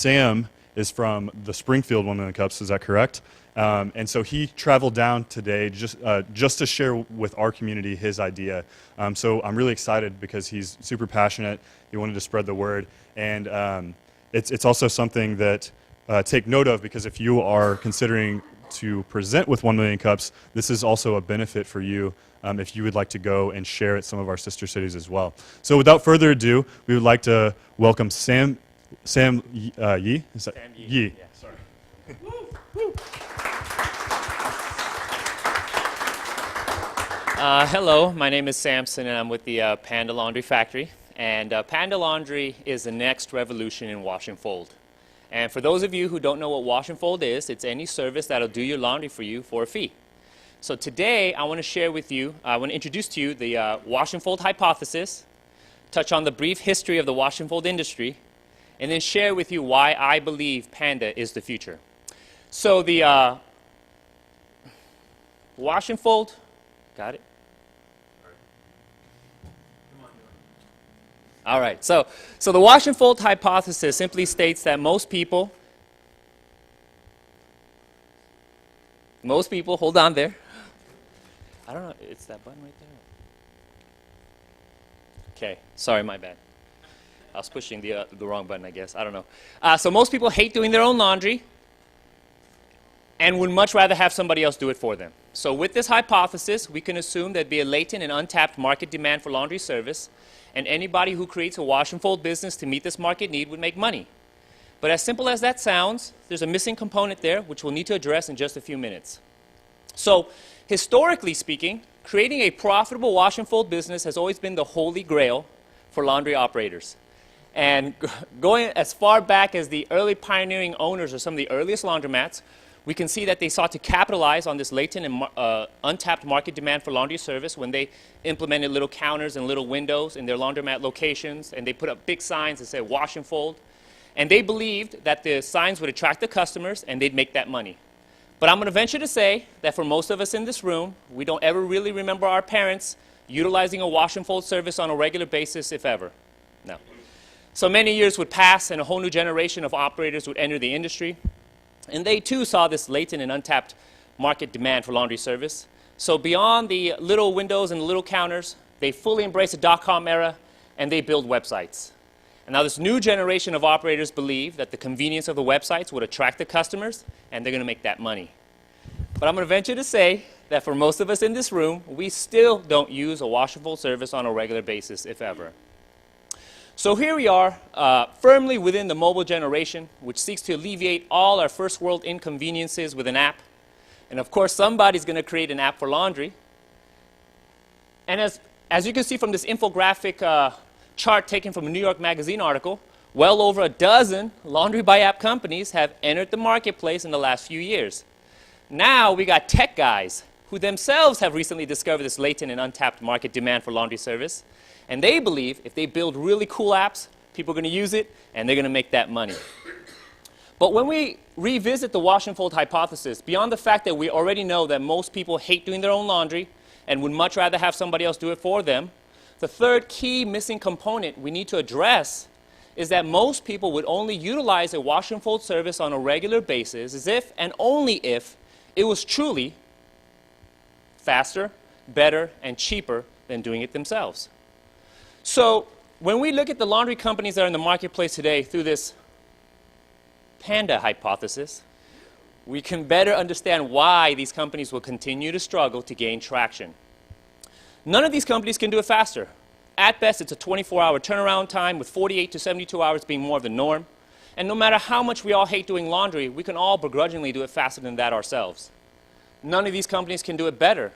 Sam is from the Springfield 1 Million Cups, is that correct? And so he traveled down today just to share with our community his idea. So I'm really excited because he's super passionate. He wanted to spread the word. And it's also something that take note of, because if you are considering to present with 1 Million Cups, this is also a benefit for you if you would like to go and share at some of our sister cities as well. So without further ado, we would like to welcome Sam Yi? Is that? Sam Yi. Yi. Yeah, sorry. Hello, my name is Samson, and I'm with the Panda Laundry Factory. And Panda Laundry is the next revolution in wash and fold. And for those of you who don't know what wash and fold is, it's any service that'll do your laundry for you for a fee. So today, I want to share with you, I want to introduce to you the wash and fold hypothesis, touch on the brief history of the wash and fold industry, and then share with you why I believe Panda is the future. So the wash and fold, got it? All right, so the wash and fold hypothesis simply states that most people, hold on there. I don't know, it's that button right there. Okay, sorry, my bad. I was pushing the wrong button, I guess. I don't know. So most people hate doing their own laundry and would much rather have somebody else do it for them. So with this hypothesis, we can assume there'd be a latent and untapped market demand for laundry service, and anybody who creates a wash and fold business to meet this market need would make money. But as simple as that sounds, there's a missing component there which we'll need to address in just a few minutes. So historically speaking, creating a profitable wash and fold business has always been the holy grail for laundry operators. And going as far back as the early pioneering owners of some of the earliest laundromats, we can see that they sought to capitalize on this latent and untapped market demand for laundry service when they implemented little counters and little windows in their laundromat locations, and they put up big signs that said wash and fold. And they believed that the signs would attract the customers and they'd make that money. But I'm going to venture to say that for most of us in this room, we don't ever really remember our parents utilizing a wash and fold service on a regular basis, if ever. No. So many years would pass and a whole new generation of operators would enter the industry. And they too saw this latent and untapped market demand for laundry service. So beyond the little windows and the little counters, they fully embraced the dot-com era and they build websites. And now this new generation of operators believe that the convenience of the websites would attract the customers and they're going to make that money. But I'm going to venture to say that for most of us in this room, we still don't use a wash and fold service on a regular basis, if ever. So here we are, firmly within the mobile generation, which seeks to alleviate all our first world inconveniences with an app. And of course, somebody's going to create an app for laundry. And as you can see from this infographic chart taken from a New York Magazine article, well over a dozen laundry by app companies have entered the marketplace in the last few years. Now we got tech guys who themselves have recently discovered this latent and untapped market demand for laundry service. And they believe if they build really cool apps, people are going to use it, and they're going to make that money. But when we revisit the wash and fold hypothesis, beyond the fact that we already know that most people hate doing their own laundry and would much rather have somebody else do it for them, the third key missing component we need to address is that most people would only utilize a wash and fold service on a regular basis as if and only if it was truly faster, better, and cheaper than doing it themselves. So when we look at the laundry companies that are in the marketplace today through this Panda hypothesis, we can better understand why these companies will continue to struggle to gain traction. None of these companies can do it faster. At best, it's a 24-hour turnaround time, with 48 to 72 hours being more of the norm. And no matter how much we all hate doing laundry, we can all begrudgingly do it faster than that ourselves. None of these companies can do it better.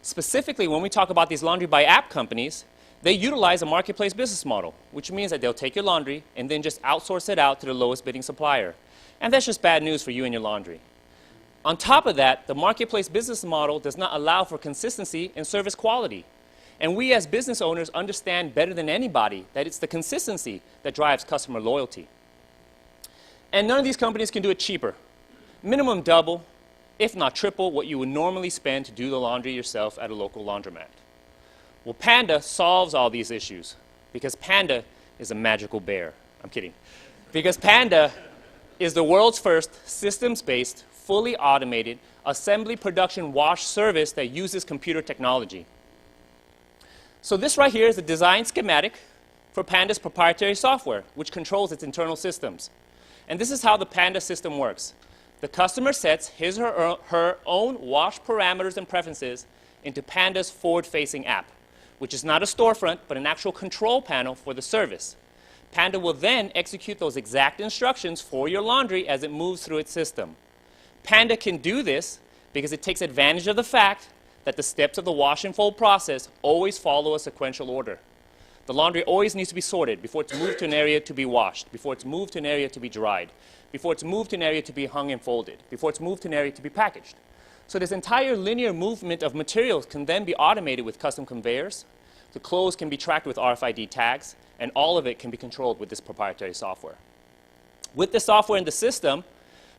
Specifically, when we talk about these laundry by app companies, they utilize a marketplace business model, which means that they'll take your laundry and then just outsource it out to the lowest bidding supplier. And that's just bad news for you and your laundry. On top of that, the marketplace business model does not allow for consistency in service quality. And we as business owners understand better than anybody that it's the consistency that drives customer loyalty. And none of these companies can do it cheaper. Minimum double, if not triple, what you would normally spend to do the laundry yourself at a local laundromat. Well, Panda solves all these issues because Panda is a magical bear. I'm kidding. Because Panda is the world's first systems-based, fully automated assembly production wash service that uses computer technology. So this right here is a design schematic for Panda's proprietary software, which controls its internal systems. And this is how the Panda system works. The customer sets his or her own wash parameters and preferences into Panda's forward-facing app, which is not a storefront, but an actual control panel for the service. Panda will then execute those exact instructions for your laundry as it moves through its system. Panda can do this because it takes advantage of the fact that the steps of the wash and fold process always follow a sequential order. The laundry always needs to be sorted before it's moved to an area to be washed, before it's moved to an area to be dried, before it's moved to an area to be hung and folded, before it's moved to an area to be packaged. So this entire linear movement of materials can then be automated with custom conveyors. The clothes can be tracked with RFID tags, and all of it can be controlled with this proprietary software. With the software in the system,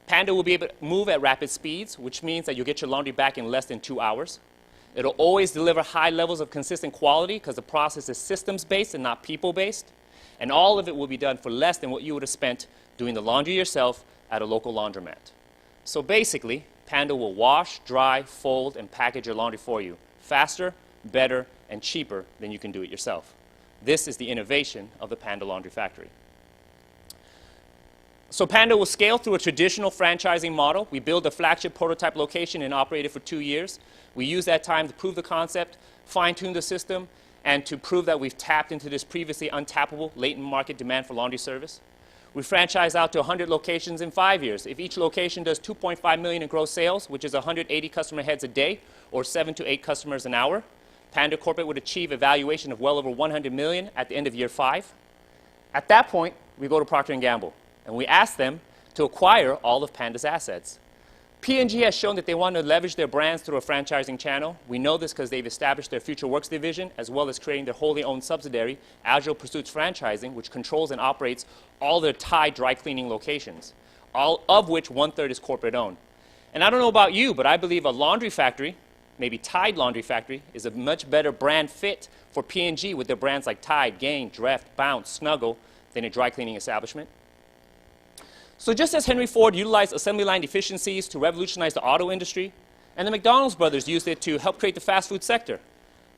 Panda will be able to move at rapid speeds, which means that you'll get your laundry back in less than 2 hours. It'll always deliver high levels of consistent quality because the process is systems-based and not people-based. And all of it will be done for less than what you would have spent doing the laundry yourself at a local laundromat. So basically, Panda will wash, dry, fold, and package your laundry for you faster, better, and cheaper than you can do it yourself. This is the innovation of the Panda Laundry Factory. So Panda will scale through a traditional franchising model. We build a flagship prototype location and operate it for 2 years. We use that time to prove the concept, fine-tune the system, and to prove that we've tapped into this previously untappable latent market demand for laundry service. We franchise out to 100 locations in 5 years. If each location does $2.5 million in gross sales, which is 180 customer heads a day, or 7 to 8 customers an hour, Panda Corporate would achieve a valuation of well over $100 million at the end of year 5. At that point, we go to Procter & Gamble, and we ask them to acquire all of Panda's assets. P&G has shown that they want to leverage their brands through a franchising channel. We know this because they've established their Future Works division, as well as creating their wholly owned subsidiary, Agile Pursuits Franchising, which controls and operates all their Tide dry cleaning locations, all of which 1/3 is corporate owned. And I don't know about you, but I believe a laundry factory, maybe Tide Laundry Factory, is a much better brand fit for P&G with their brands like Tide, Gain, Dreft, Bounce, Snuggle than a dry cleaning establishment. So just as Henry Ford utilized assembly line efficiencies to revolutionize the auto industry, and the McDonald's brothers used it to help create the fast food sector,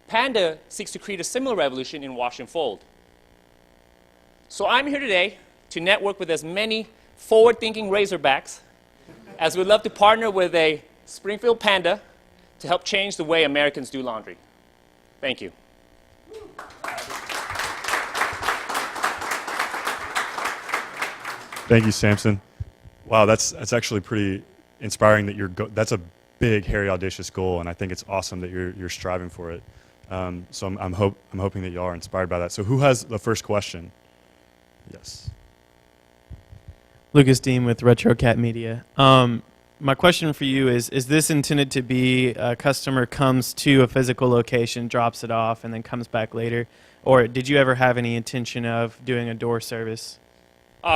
Panda seeks to create a similar revolution in wash and fold. So I'm here today to network with as many forward-thinking Razorbacks as would love to partner with a Springfield Panda to help change the way Americans do laundry. Thank you. Thank you, Samson. Wow, that's actually pretty inspiring that that's a big, hairy, audacious goal, and I think it's awesome that you're striving for it. So I'm hoping that y'all are inspired by that. So who has the first question? Yes. Lucas Dean with RetroCat Media. My question for you is this intended to be a customer comes to a physical location, drops it off, and then comes back later? Or did you ever have any intention of doing a door service?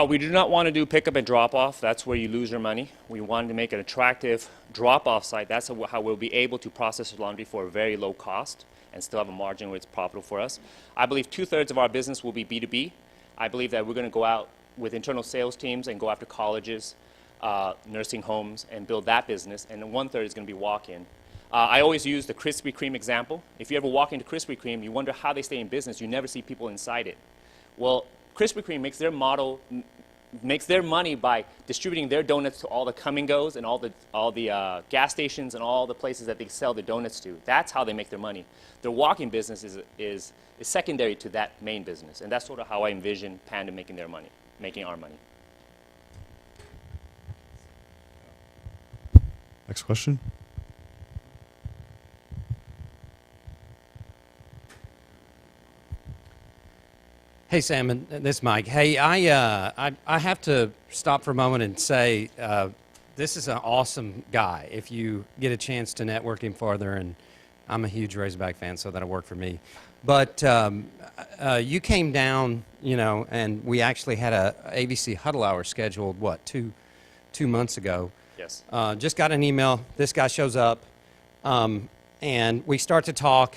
We do not want to do pickup and drop-off. That's where you lose your money. We wanted to make an attractive drop-off site. That's how we'll be able to process laundry for a very low cost and still have a margin where it's profitable for us. I believe 2/3 of our business will be B2B. I believe that we're going to go out with internal sales teams and go after colleges, nursing homes, and build that business. And then 1/3 is going to be walk-in. I always use the Krispy Kreme example. If you ever walk into Krispy Kreme, you wonder how they stay in business. You never see people inside it. Well, Krispy Kreme makes their money by distributing their donuts to all the come and goes and all the gas stations and all the places that they sell the donuts to. That's how they make their money. Their walk-in business is secondary to that main business, and that's sort of how I envision Panda making their money, making our money. Next question. Hey, Sam, and this is Mike. Hey, I have to stop for a moment and say this is an awesome guy. If you get a chance to network him further, and I'm a huge Razorback fan, so that'll work for me. But you came down, and we actually had a ABC Huddle Hour scheduled, what, two months ago? Yes. Just got an email. This guy shows up, and we start to talk.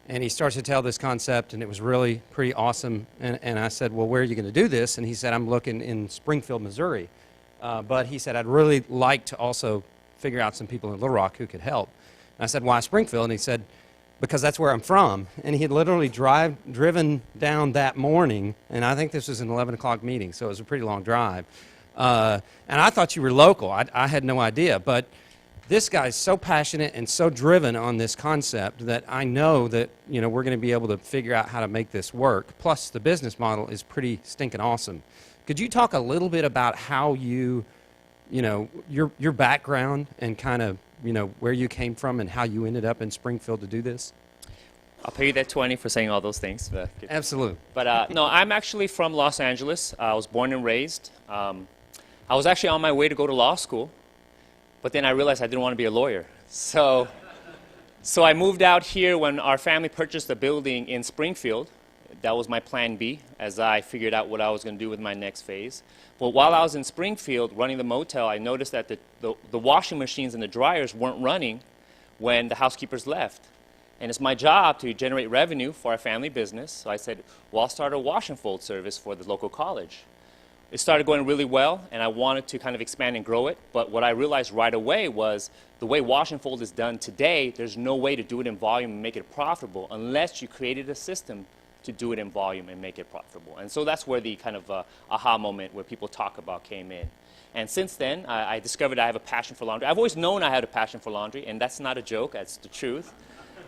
And he starts to tell this concept, and it was really pretty awesome. And I said, well, where are you going to do this? And he said, I'm looking in Springfield, Missouri. but he said, I'd really like to also figure out some people in Little Rock who could help. And I said, why Springfield? And he said, because that's where I'm from. And he had literally driven down that morning, and I think this was an 11 o'clock meeting, so it was a pretty long drive. And I thought you were local. I had no idea. But this guy's so passionate and so driven on this concept that I know that, you know, we're going to be able to figure out how to make this work. Plus, the business model is pretty stinking awesome. Could you talk a little bit about how you know, your background and kind of, you know, where you came from and how you ended up in Springfield to do this? I'll pay you that 20 for saying all those things. Absolutely. But no, I'm actually from Los Angeles. I was born and raised. I was actually on my way to go to law school, but then I realized I didn't want to be a lawyer. So I moved out here when our family purchased a building in Springfield. That was my plan B as I figured out what I was going to do with my next phase. But while I was in Springfield running the motel, I noticed that the washing machines and the dryers weren't running when the housekeepers left. And it's my job to generate revenue for our family business. So I said, well, I'll start a wash and fold service for the local college. It started going really well, and I wanted to kind of expand and grow it. But what I realized right away was the way wash and fold is done today, there's no way to do it in volume and make it profitable unless you created a system to do it in volume and make it profitable. And so that's where the kind of aha moment where people talk about came in. And since then, I discovered I have a passion for laundry. I've always known I had a passion for laundry, and that's not a joke, that's the truth.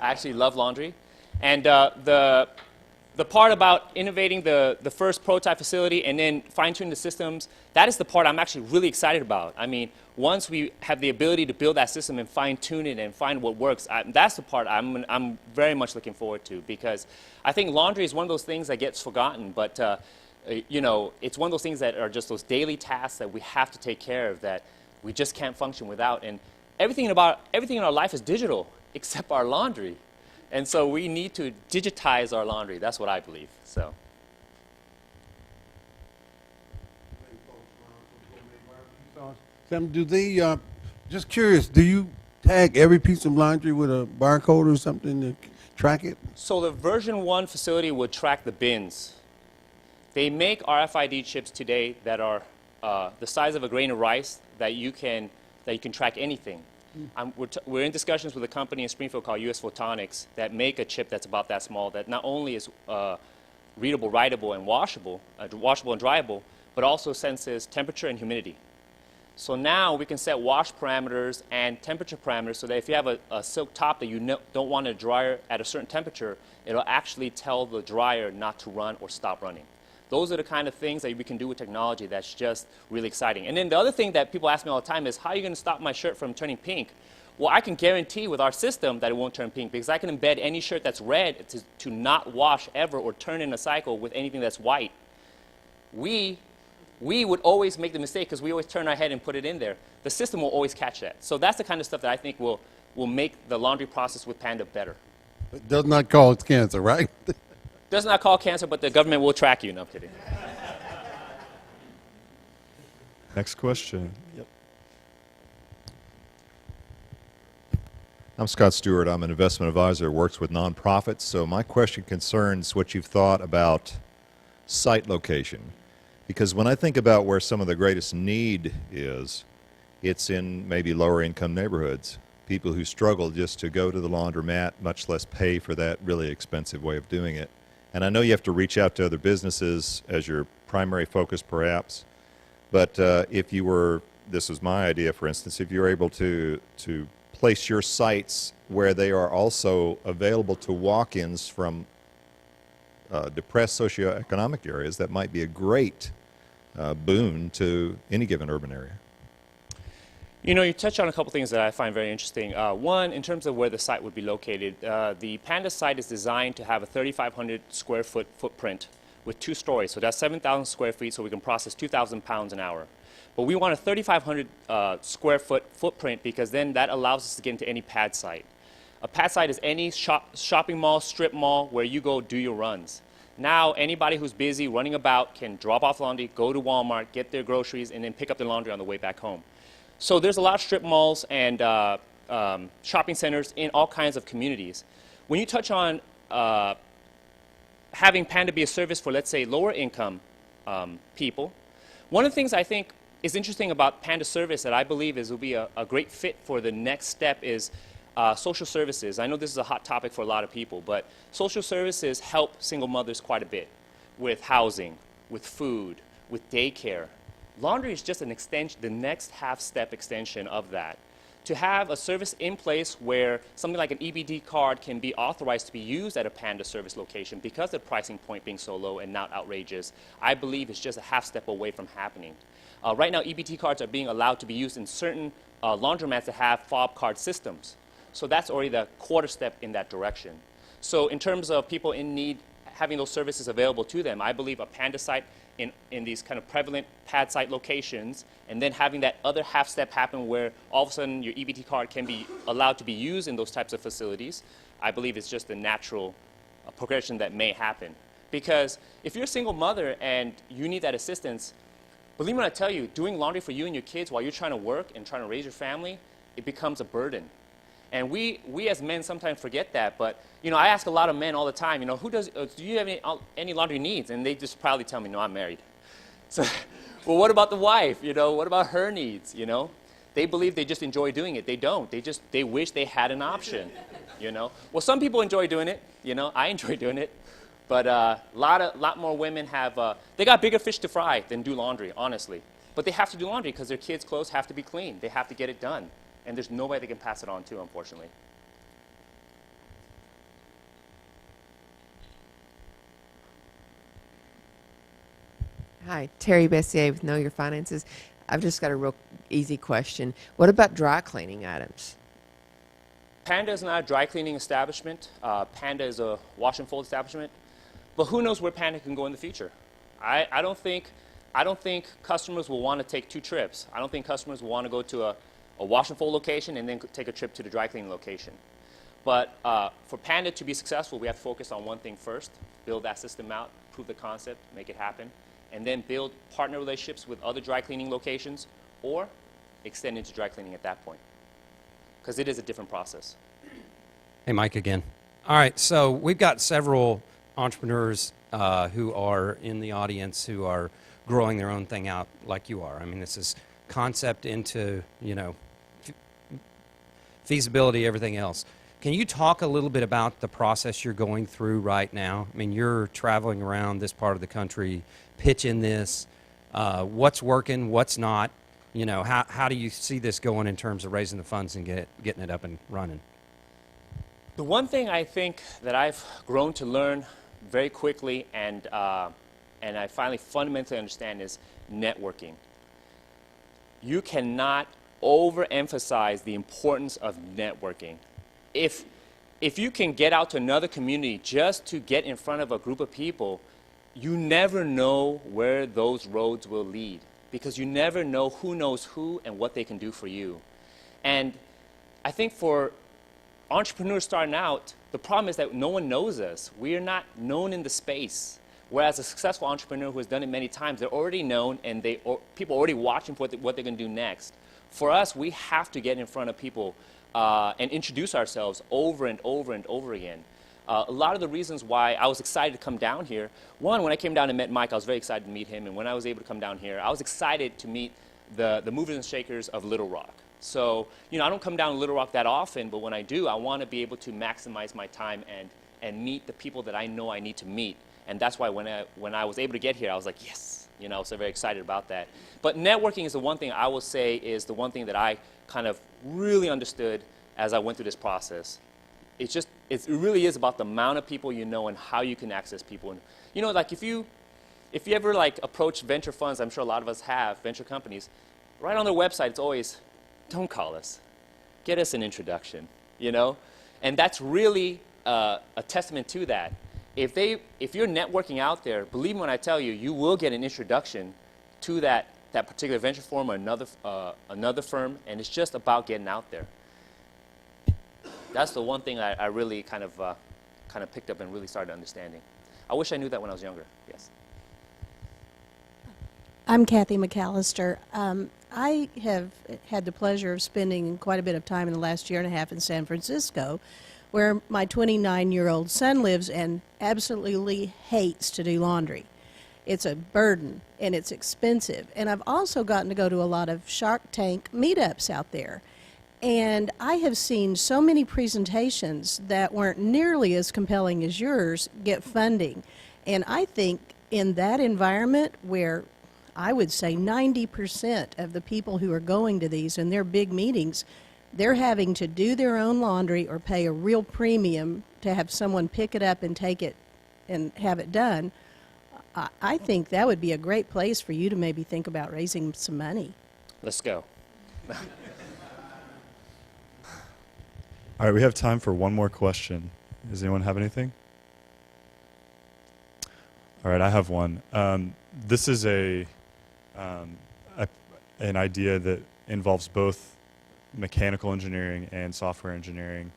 I actually love laundry. And the part about innovating the first prototype facility and then fine-tuning the systems, that is the part I'm actually really excited about. I mean, once we have the ability to build that system and fine-tune it and find what works, that's the part I'm very much looking forward to, because I think laundry is one of those things that gets forgotten, but you know, it's one of those things that are just those daily tasks that we have to take care of that we just can't function without. And everything in our life is digital except our laundry. And so we need to digitize our laundry. That's what I believe. So. Sam, do they, just curious, do you tag every piece of laundry with a barcode or something to track it? So the version 1 facility would track the bins. They make RFID chips today that are the size of a grain of rice that you can track anything. We're in discussions with a company in Springfield called US Photonics that make a chip that's about that small that not only is readable, writable, and washable and dryable, but also senses temperature and humidity. So now we can set wash parameters and temperature parameters so that if you have a silk top that you don't want to dry at a certain temperature, it'll actually tell the dryer not to run or stop running. Those are the kind of things that we can do with technology that's just really exciting. And then the other thing that people ask me all the time is, how are you going to stop my shirt from turning pink? Well, I can guarantee with our system that it won't turn pink, because I can embed any shirt that's red to not wash ever or turn in a cycle with anything that's white. We would always make the mistake because we always turn our head and put it in there. The system will always catch that. So that's the kind of stuff that I think will make the laundry process with Panda better. It does not cause cancer, right? Does not call cancer, but the government will track you. No, I'm kidding. Next question. Yep. I'm Scott Stewart. I'm an investment advisor who works with nonprofits. So my question concerns what you've thought about site location. Because when I think about where some of the greatest need is, it's in maybe lower income neighborhoods. People who struggle just to go to the laundromat, much less pay for that really expensive way of doing it. And I know you have to reach out to other businesses as your primary focus perhaps, but if you were, this was my idea for instance, if you're able to place your sites where they are also available to walk-ins from depressed socioeconomic areas, that might be a great boon to any given urban area. You know, you touched on a couple things that I find very interesting. One, in terms of where the site would be located, the Panda site is designed to have a 3,500 square foot footprint with 2 stories. So that's 7,000 square feet, so we can process 2,000 pounds an hour. But we want a 3,500 square foot footprint because then that allows us to get into any pad site. A pad site is any shopping mall, strip mall, where you go do your runs. Now, anybody who's busy running about can drop off laundry, go to Walmart, get their groceries, and then pick up their laundry on the way back home. So there's a lot of strip malls and shopping centers in all kinds of communities. When you touch on having Panda be a service for, let's say, lower income people, one of the things I think is interesting about Panda service that I believe will be a great fit for the next step is social services. I know this is a hot topic for a lot of people, but social services help single mothers quite a bit with housing, with food, with daycare. Laundry is just an extension, the next half-step extension of that. To have a service in place where something like an EBD card can be authorized to be used at a Panda service location because of the pricing point being so low and not outrageous, I believe is just a half step away from happening. Right now, EBT cards are being allowed to be used in certain laundromats that have fob card systems. So that's already the quarter step in that direction. So in terms of people in need having those services available to them, I believe a Panda site in these kind of prevalent pad site locations, and then having that other half step happen where all of a sudden your EBT card can be allowed to be used in those types of facilities, I believe it's just a natural progression that may happen. Because if you're a single mother and you need that assistance, believe me when I tell you, doing laundry for you and your kids while you're trying to work and trying to raise your family, it becomes a burden. And we as men sometimes forget that, but you know, I ask a lot of men all the time, you know, do you have any laundry needs? And they just proudly tell me, no, I'm married. So, well, what about the wife? You know, what about her needs? You know, they believe they just enjoy doing it. They don't. They wish they had an option. You know, well, some people enjoy doing it. You know, I enjoy doing it, but a lot more women have. They got bigger fish to fry than do laundry, honestly. But they have to do laundry because their kids' clothes have to be clean. They have to get it done. And there's nobody they can pass it on to, unfortunately. Hi, Terry Bessier with Know Your Finances. I've just got a real easy question. What about dry cleaning items? Panda is not a dry cleaning establishment. Panda is a wash and fold establishment. But who knows where Panda can go in the future? I don't think customers will want to take 2 trips. I don't think customers will want to go to a wash and fold location and then take a trip to the dry cleaning location. But for Panda to be successful, we have to focus on one thing first, build that system out, prove the concept, make it happen, and then build partner relationships with other dry cleaning locations or extend into dry cleaning at that point. Because it is a different process. Hey, Mike again. All right, so we've got several entrepreneurs who are in the audience who are growing their own thing out like you are. I mean, this is concept into, you know, feasibility, everything else. Can you talk a little bit about the process you're going through right now? I mean, you're traveling around this part of the country, pitching this. What's working, what's not? You know, how do you see this going in terms of raising the funds and getting it up and running? The one thing I think that I've grown to learn very quickly and I finally fundamentally understand is networking. You cannot overemphasize the importance of networking. If you can get out to another community just to get in front of a group of people, you never know where those roads will lead because you never know who knows who and what they can do for you. And I think for entrepreneurs starting out, the problem is that no one knows us. We are not known in the space. Whereas a successful entrepreneur who has done it many times, they're already known and people are already watching for what they're going to do next. For us, we have to get in front of people and introduce ourselves over and over and over again. A lot of the reasons why I was excited to come down here, one, when I came down and met Mike, I was very excited to meet him. And when I was able to come down here, I was excited to meet the movers and shakers of Little Rock. So, you know, I don't come down to Little Rock that often, but when I do, I want to be able to maximize my time and meet the people that I know I need to meet. And that's why when I was able to get here, I was like, yes, you know, so very excited about that. But networking is the one thing I will say is the one thing that I kind of really understood as I went through this process. It really is about the amount of people you know and how you can access people. And, you know, like if you ever like approach venture funds, I'm sure a lot of us have, venture companies, right on their website, it's always, don't call us, get us an introduction, you know? And that's really a testament to that. If you're networking out there, believe me when I tell you, you will get an introduction to that particular venture firm or another firm, and it's just about getting out there. That's the one thing I really kind of picked up and really started understanding. I wish I knew that when I was younger. Yes. I'm Kathy McAllister. I have had the pleasure of spending quite a bit of time in the last year and a half in San Francisco, where my 29-year-old son lives and absolutely hates to do laundry. It's a burden and it's expensive. And I've also gotten to go to a lot of Shark Tank meetups out there. And I have seen so many presentations that weren't nearly as compelling as yours get funding. And I think in that environment where I would say 90% of the people who are going to these and their big meetings, they're having to do their own laundry or pay a real premium to have someone pick it up and take it and have it done. I think that would be a great place for you to maybe think about raising some money. Let's go. All right, we have time for one more question. Does anyone have anything? All right, I have one. This is an idea that involves both mechanical engineering and software engineering,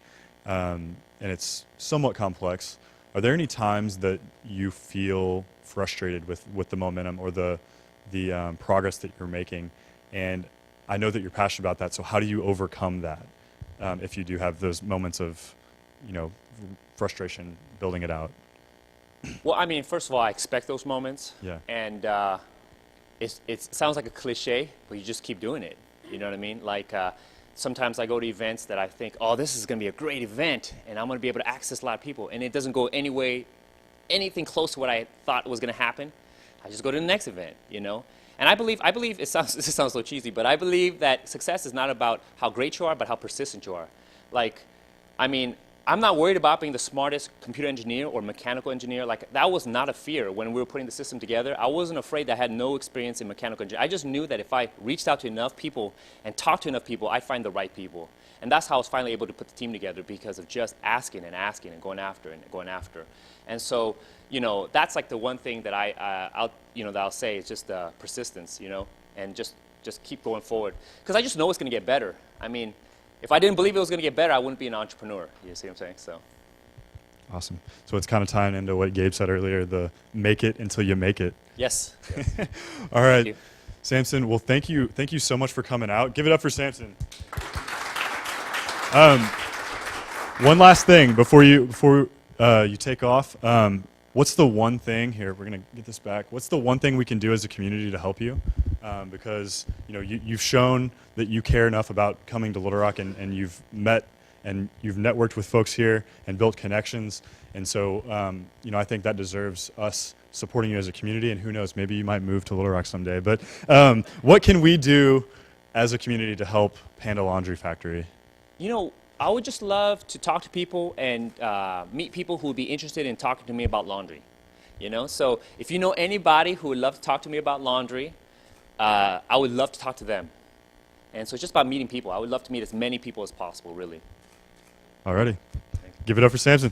and it's somewhat complex. Are there any times that you feel frustrated with the momentum or the progress that you're making? And I know that you're passionate about that, so how do you overcome that if you do have those moments of, frustration building it out? Well, I mean, first of all, I expect those moments. Yeah. And it sounds like a cliche, but you just keep doing it. You know what I mean? Like sometimes I go to events that I think, oh, this is going to be a great event, and I'm going to be able to access a lot of people, and it doesn't go anything close to what I thought was going to happen. I just go to the next event, And I believe this sounds so cheesy, but I believe that success is not about how great you are, but how persistent you are. Like, I mean, I'm not worried about being the smartest computer engineer or mechanical engineer. Like, that was not a fear when we were putting the system together. I wasn't afraid that I had no experience in mechanical engineering. I just knew that if I reached out to enough people and talked to enough people, I'd find the right people. And that's how I was finally able to put the team together, because of just asking and asking and going after and going after. And so, that's like the one thing that I'll say is just persistence, and just keep going forward. Because I just know it's going to get better. I mean, if I didn't believe it was going to get better, I wouldn't be an entrepreneur. You see what I'm saying? So. Awesome. So it's kind of tying into what Gabe said earlier, the make it until you make it. Yes. All right. Thank you. Samson, well, thank you so much for coming out. Give it up for Samson. One last thing before you take off. What's the one thing here? We're gonna get this back. What's the one thing we can do as a community to help you? Because you've shown that you care enough about coming to Little Rock, and you've met and you've networked with folks here and built connections. And so I think that deserves us supporting you as a community. And who knows, maybe you might move to Little Rock someday. But what can we do as a community to help Panda Laundry Factory? I would just love to talk to people and meet people who would be interested in talking to me about laundry. So if you know anybody who would love to talk to me about laundry, I would love to talk to them. And so it's just about meeting people. I would love to meet as many people as possible, really. Alrighty. Give it up for Samson.